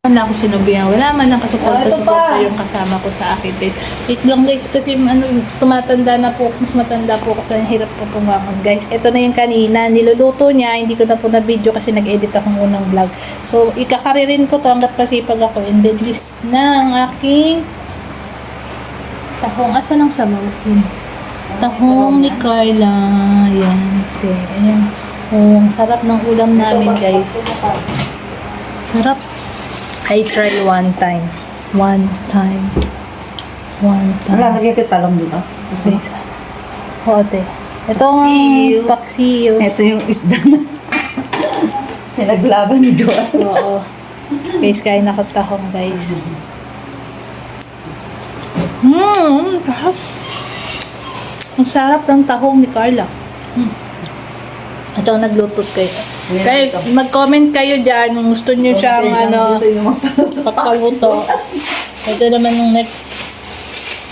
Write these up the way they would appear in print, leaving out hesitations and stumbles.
Wala ako sinubihan. Wala man lang kasuporta-suporta yung kasama ko sa akin. Wait lang guys, kasi tumatanda na po, mas matanda po kasi hirap po pumangon guys. Ito na yung kanina, niluluto niya, hindi ko na po na video kasi nag-edit akong unang vlog. So, ikakaririn ko to hanggat pasipag ako. And then list na ang aking tahong. Asa ng sabaw? Tahong ni Carla. Ayan. Ayan. Oh, ang sarap ng ulam namin guys. Sarap. I try one time. Lalagay ko talong dito. Please. Hote. Itong paksiw. Ito yung isda na pinaglaban ni Joa. Oo. Guys, kain ako tahong guys. Sarap. Ang sarap ng tahong ni Carla. Ito ang nagluto kayo. Kaya mag-comment kayo dyan kung gusto nyo siyang pagkaluto. Ito naman yung next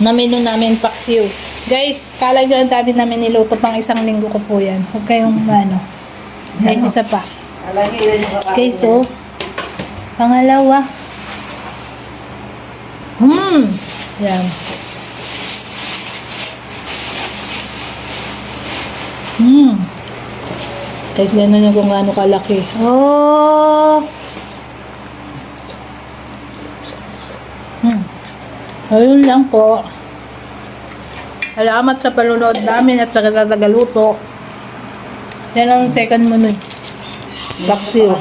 na menu namin, paksiw. Guys, kala nyo ang dami namin niluto pang isang linggo ko po yan. Huwag kayong guys, isa pa. Okay, so pangalawa. Yan. Guys, gano'n nyo kung gaano kalaki. Oh! Ayun lang po. Salamat sa palunod namin at saka sa tagaluto. Yan ang second menu. Paksiw.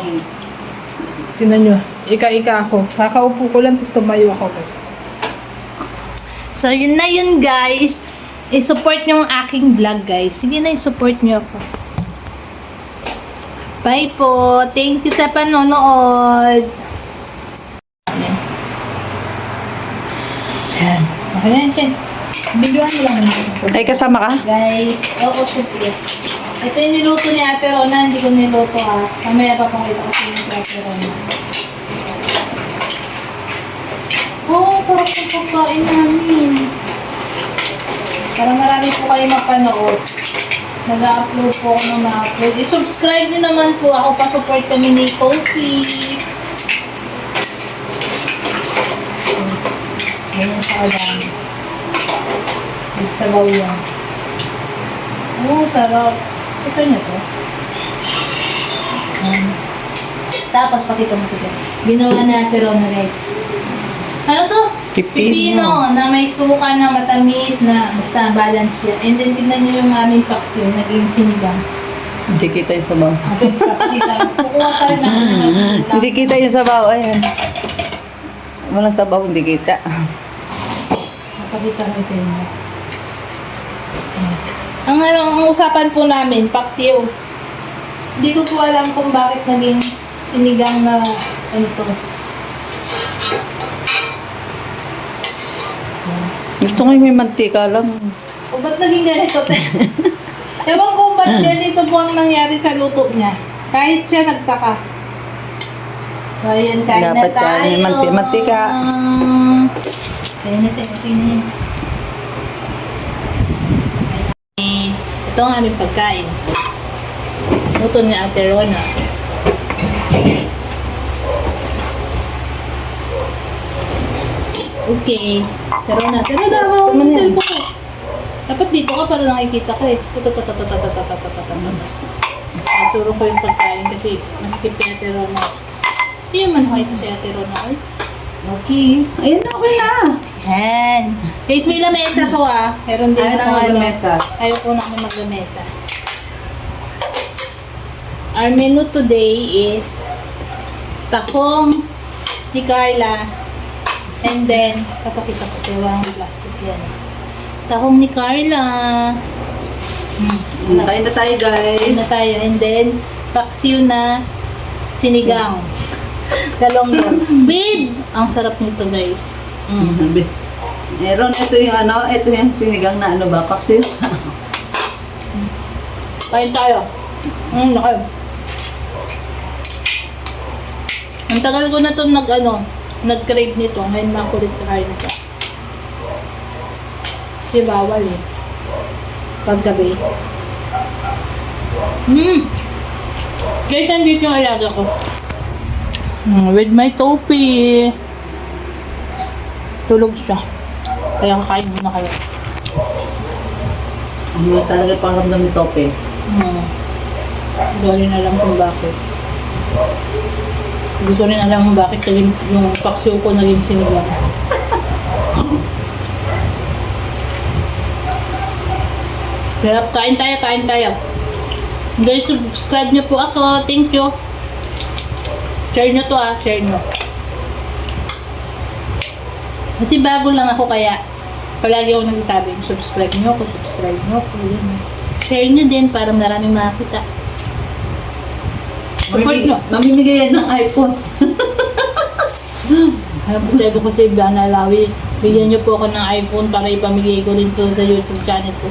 Tingnan nyo. Ika-ika ako. Kakaupo ko lang, tapos tumayo ako. So, yun na yun, guys. I-support nyo ang aking vlog, guys. Sige na, i-support nyo ako. Bye po. Thank you sa panonood. Yan. Okay na yan. Videoan mo lang. Ay, kasama ka? Guys. Oo, syempre. Ito yung niluto ni Ate Rona. Hindi ko niluto ha. Mamaya papakita ko sa inyo si Ate Rona. Oh, sarap ng pagkain namin. Para marami po kayo mapanood. Nag-upload po ako ng ma-upload. I-subscribe din naman po ako. Pa-support kami ni Kofi. Ganyan siya kadami. Nagsabaw yan. Oh, sarap. Ito niya to. Tapos, pakita mo ito. Ginawa natin ron na guys. Ano to? Pipino na may suka na matamis na basta balance yan. And then tingnan nyo yung aming paksiw, naging sinigang. Hindi kita yung sabaw. Okay, pakita. Kukuha tayo na Hindi kita yung sabaw. Ayan. Walang sabaw, hindi kita. Pakita ko sa inyo. Ang usapan po namin, paksiw. Hindi ko po alam kung bakit naging sinigang na ano to. Gusto ko yung may mantika lang. O ba't naging ganito? Ewan ko ba't ganito po ang nangyari sa luto niya. Kahit siya nagtaka. So, ayan, kain na Dapat tayo. yan, may mantika. So, yun natin. Okay na yun. Ito ang aming pagkain. Luto ni Ate Rona. Okay. Tara na. Hawa ko yung cellphone ko. Dapat dito ka para nakikita ko eh. Surong ko yung pagkain kasi masikip yung Ate Rona. Hindi naman ho ito si Ate Rona. Okay. Ayan na, okay na. Yan. Guys, may lamesa po ah. Meron din Ayaw ako na maglamesa. Ayaw po na maglamesa. Our menu today is tahong ni Carla. And then, papakita ko ito. Walang plastic yan. Tahong ni Carla. Kain na tayo, guys. Kain na tayo. And then, paksiw na sinigang. Galonggong. Babe! Ang sarap nito, guys. Meron, ito yung sinigang na ano ba, paksiw. Kain tayo. Okay. Ang tagal ko na ito nag-crave nito. Ngayon makulit kain ito. Kasi bawal eh. Paggabi. Guys, nandito yung alaga ko. With my topi. Tulog siya. Kaya kakain muna kayo. Hindi talaga pangramdam ni Tope. Hindi rin alam kung bakit. Gusto rin alam kung bakit yung paksiw ko naging sinigang. Pero kain tayo. Guys, subscribe niyo po ako. Thank you. Share niyo to share niyo. Kasi bago lang ako kaya palagi ako nagsasabi, subscribe niyo ako. Yun. Share niyo din para maraming makakita. Support niyo. Mamimigay yan ng iPhone. Alam po sabi ko sa Ibana Lawi, bigyan niyo po ako ng iPhone para ipamigay ko rin to sa YouTube channel ko.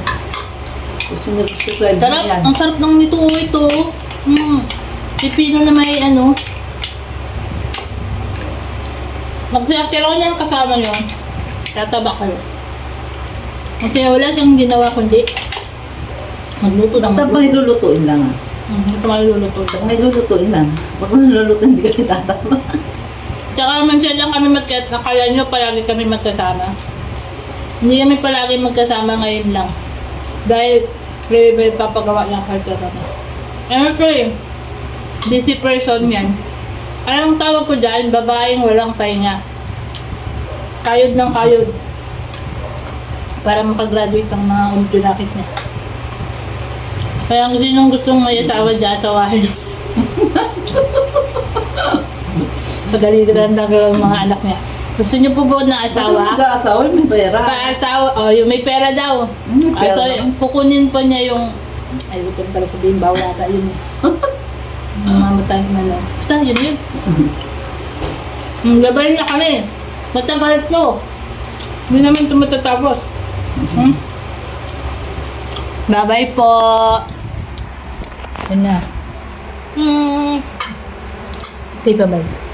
Gusto nyo subscribe Sarap, yan. ang sarap ng nito ito. Pipino na may ano. Magtira ko niyan kasama nyo. Tataba kayo. Kasi wala siyang ginawa kundi magluto ng Basta pang ilulutuin lang. Ito maluluto. Pag may lulutuin lang. Pag may lulutuin, hindi ka tatama. Tsaka minsan lang kami nakala nyo palagi kami magkasama. Hindi kami palagi magkasama ngayon lang. Dahil may papagawa lang kayo talaga. Ano to busy person yan. Anong tawag ko dyan? Babaeng walang pahinga. Kayod ng kayod. Para makagraduate ang mga umtunakis niya. Kaya kung sinong gustong may asawa dyan, asawahin. Pagalitan lang ang mga anak niya. Gusto niyo po ba na asawa? Bakit mag-aasawa? May pera. Pa-asawa, yung may pera daw. May pera So, daw. kukunin po niya yung... Ay, huwag ko na pala sabihin, bawal ata yun. Mamatay man lang. Basta, yun. Gabay na kami. Matagal ito. Hindi naman ito matatapos. Bye-bye po. Yan na. Okay, bye-bye.